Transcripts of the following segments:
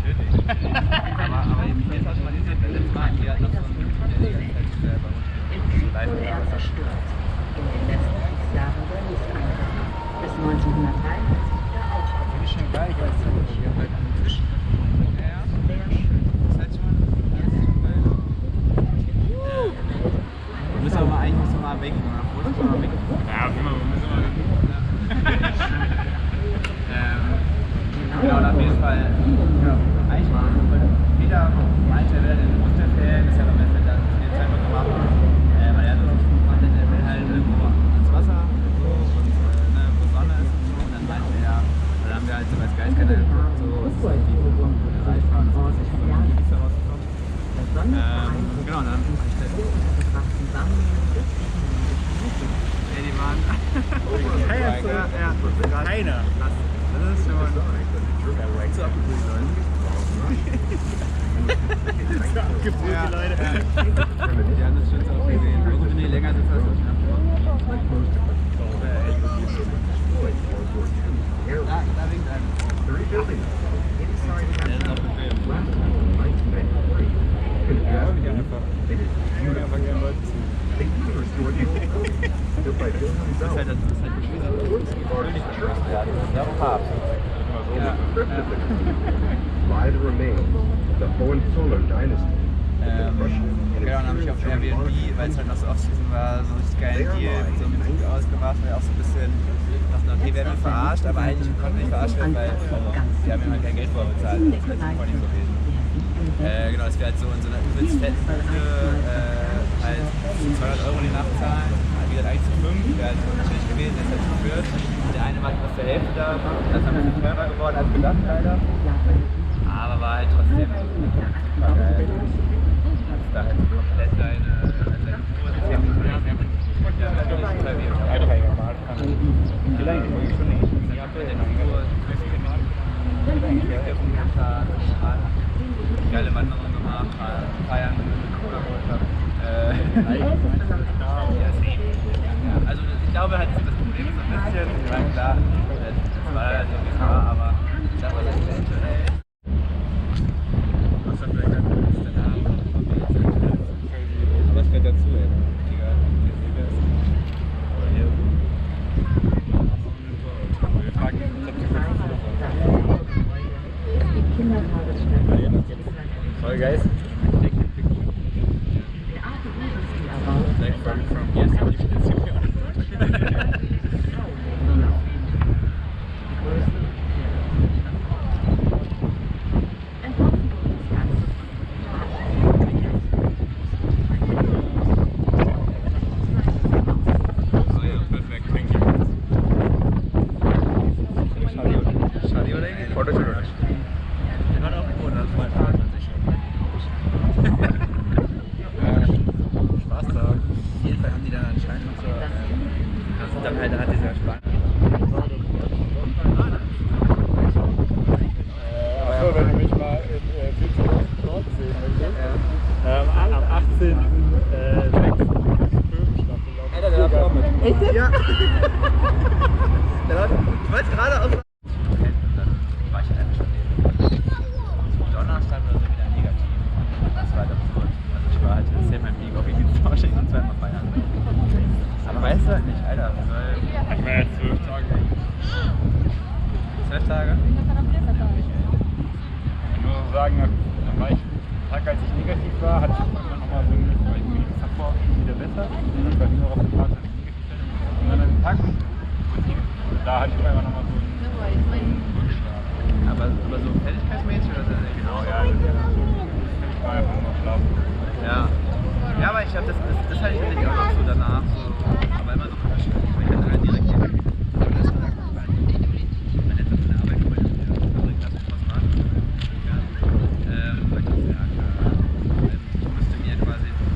Aber hier ist auch schon mal diese letzte Mal hier hat noch so ein der die ganze Zeit bei uns so live wurde er zerstört. In den letzten Kriegsjahren verließ Ankara. Bis 1983 wieder aufgebaut. Finde ich schon geil, ich weiß nicht, hier halt am Tisch. Ja, Sehr schön. das ist halt schon geil. Wir müssen aber eigentlich so mal winken, oder? Wo ist mal winken? Ja, wir müssen mal winken. Genau, und auf jeden Fall, eigentlich mal, jeder meinte, er will den Osterferien, das ist ja beim Wetter dann den Timer gemacht, weil er so fand, er will halt irgendwo ans Wasser und so, und wo Sonne ist und so, und dann meinte er, dann haben wir halt so als Geistkette geguckt, so, was ist halt die erreichbar und so, was ich von der Gieße rausgekommen. Genau, und dann habe ich das. Ja, die waren. Keiner. Das ist schon. Zu abgebrüht, Leute. Zu abgebrüht, Leute. Die haben das schon so auch gesehen. Aber gut, wenn die länger sitzt, hast du schon abgebrüht. Da winkt einer. Der ist auch bequem. Ja, hab ich einfach. Ich würde einfach gerne Leute ziehen. Das ist halt ja, Papst. Ja. Genau, dann habe ich auf Airbnb, weil es halt noch so Off-Season war, so richtig geilen Deal mit so einem Flug ausgemacht, weil auch so ein bisschen dachten, okay, wir werden verarscht, aber eigentlich konnten wir nicht verarscht werden, weil wir haben immer kein Geld vorbezahlt. Das ist letztlich voll nicht so gewesen. Genau, dass wir halt so in so einer übelst fetten Bude halt 200 € die Nacht zahlen. Wir sind eigentlich zu 5, wäre halt natürlich gewesen, jetzt halt zu 4. Der eine war nur zur Hälfte da, das ist ein bisschen teurer geworden als gedacht leider. Aber war halt trotzdem super geil. Da halt so komplett deine Tour, die 10 Minuten haben. Ja, natürlich super wie ich auch gemacht kann. Vielleicht schon nicht. Ich habe mit der Tour 10 Minuten rumgefahren, geile Wanderung gemacht, feiern mit Cola geholt habe. Also ich glaube halt, das Problem ist so ein bisschen, ich meine klar, das war halt so wie es war, aber ich sag mal, das ist eventuell. Was dann vielleicht halt ist der Name aber es gehört dazu, ey. Egal, aber hier. Wir fragen Sorry guys. From yes, dann halt hat dieser Spanier. Achso, wenn du mich mal in Dort sehen möchtest. Am 18. 6. Alter, der läuft auch mit. Echt? Ja. Der läuft. Ich wollte gerade aus. Dann war ich halt einfach schon neben. Donnerstag oder so wieder negativ. Das war halt absurd. Also ich war halt jetzt mein Flieger auf jeden Fall und zweimal feiern. Aber weißt du halt nicht, Alter. Ich war jetzt 12 Tage. 12 Tage? Ich muss nur sagen, dann war ich, Tag als ich negativ war, hatte ich immer noch mal so ein weil ich mir die davor wieder besser. Ich war nur auf dem Tag, dass ich negativ bin. Und dann einen Tag, da hatte ich immer noch mal so einen Rückschlag. Aber so fertigkeitsmäßig oder so? Genau, ja. Ich war einfach nur schlafen. Ja. Ja, aber ich glaube, das hatte ich tatsächlich auch noch so danach. So, aber immer so komisch. Ich hatte halt direkt hier. Aber das war mein letzter von der Arbeit geholt. Ich dachte, was machen. Ja. Weil ich dachte, ich musste mir quasi für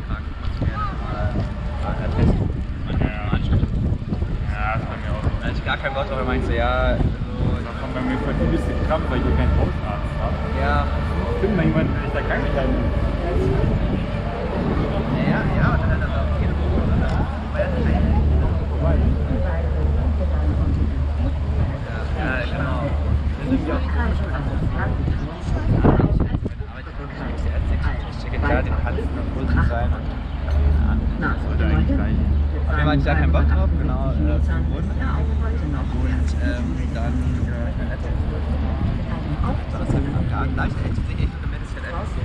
Tag musste mir dann testen. Ja, das war mir auch so. Da hatte ich gar keinen Bock drauf, weil meinte so, ja. Da kommt bei mir voll die Liste Krampf, weil ich hier keinen Hausarzt habe. Ja. Finden wir jemanden, der sich da krank schreiben will. Ja, und dann hat er auch jede Woche, oder? Weil das ist Vorbei. ja, genau. Das ist irgendwie auch Klar, den kann cool zu sein und sollte eigentlich gar nicht. Auf jeden Fall hatte ich da keinen Bock drauf, genau, zum Grund. Und dann war das halt da habe ich echt tatsächlich gemerkt, dass ich halt einfach so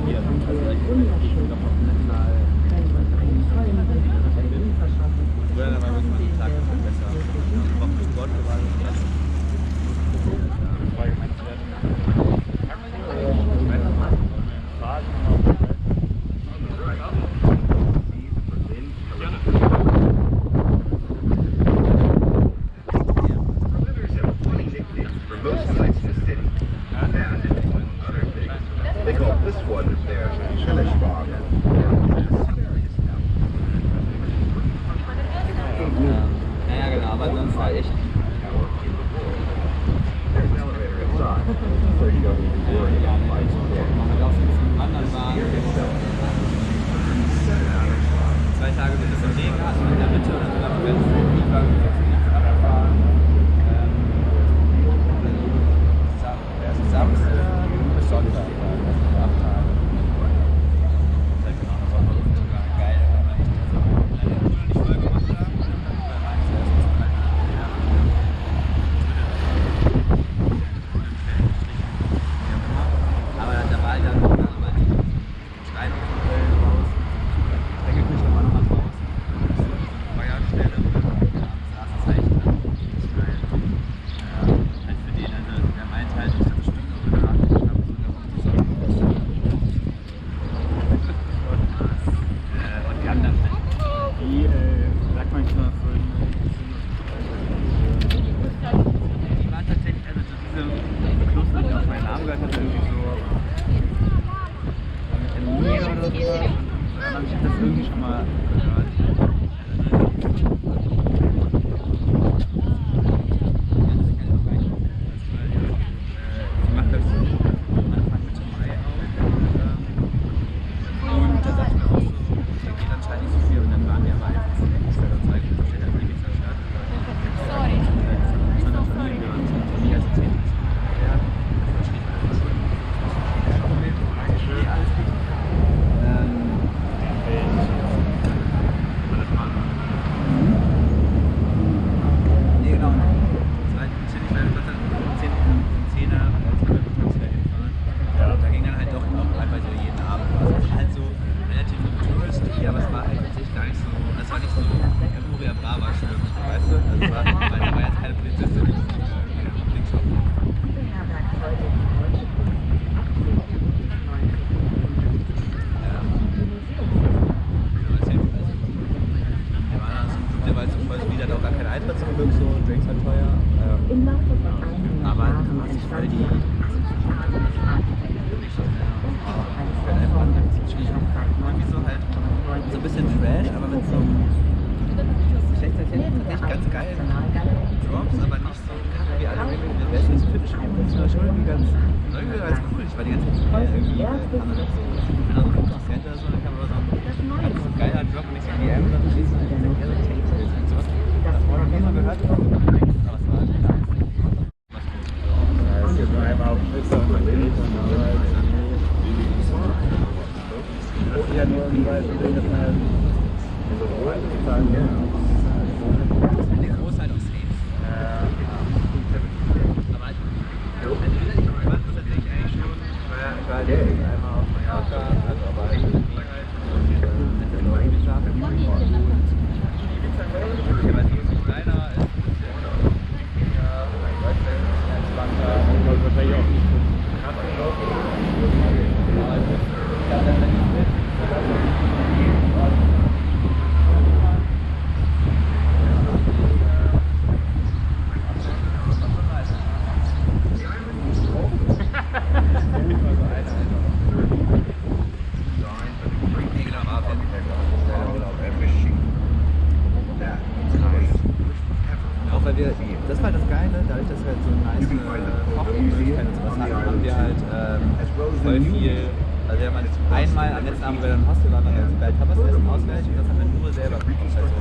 hier, also ich noch mal mental früher dann war wirklich mal ein Tag besser. Eine Woche Sport geworden und das. Ja, genau, aber sonst war echt. Wandern war. 2 Tage so ein bisschen Regen hatten in der Mitte und dann am Ende Samstag bis Sonntag. 8 Tage. Das ist genau eine Woche. Sogar geil, wenn man echt so nicht voll gemacht hat. Aber da war dann Stein auf dem Grill raus, Deckelküche war nochmal draußen, Feuerstelle und abends saß es halt geil. Halt für den, also der meint halt, ich hatte bestimmt noch über nachgedacht habe, so der Hund ist und die anderen halt. Wie sagt man schon so Die waren tatsächlich, also diese Kluster, die auf meinen Namen gehört hat, irgendwie so in Muni oder so. Und dann habe ich das irgendwie schon mal gehört. Ich mache das Anfang Mitte Mai und da dachte ich mir auch so, der geht anscheinend nicht so viel und dann waren wir aber einfach so ich werde uns zeigen, da steht halt die Pizza statt. Sorry. Das war eine Familie und Familie als 10. Ja, das steht bei der Schule. Alles gut. Nee, genau. Das war halt chillig, weil wir dann 10er als wir hinfahren. Da ging dann halt doch auch einfach so jeden Abend. Also es war halt so relativ touristy, aber es war halt tatsächlich gar nicht so, es war nicht so Moria Brava Stimmung, weißt du? Also es war, weil da war jetzt keine Polizistin, die links auf. Der war halt so voll solide, hat auch gar keinen Eintritt zum Glück, so Drinks halt teuer. Aber sich voll die irgendwie so halt so ein bisschen Trash, aber mit so schlechter Technik, echt ganz geil Drops, aber nicht so kacke wie alle der Rest ist für das war schon irgendwie ganz cool. Ich war die ganze Zeit so geil irgendwie. Wenn er so 50 Cent oder so, dann kam aber so ein ganz geiler Drop und nicht so DM, sondern ich so irritated und sowas. Das war noch nie mal gehört, aber es war halt nice. es gibt nur einmal auf Pizza und dann geht es das ist ja nur ein Beispiel, dass man halt so sagen, ja. Der Großteil auch safe. Aber ich fand das tatsächlich eigentlich schon. Ich war halt einmal auf Mallorca, also aber echt mit den Leuten geschlafen. Möglicherweise ein bisschen kleiner, ist ein bisschen entspannter. Wahrscheinlich auch nicht so krass Auch weil wir, das war das Geile, dadurch, dass wir halt so nice Kochmöglichkeiten und sowas hatten, haben wir halt voll viel, also wir haben halt einmal am letzten Abend, wo wir dann im Hostel waren, dann ganz geil Tapas essen auswärts und das haben wir nur selber gekocht. Also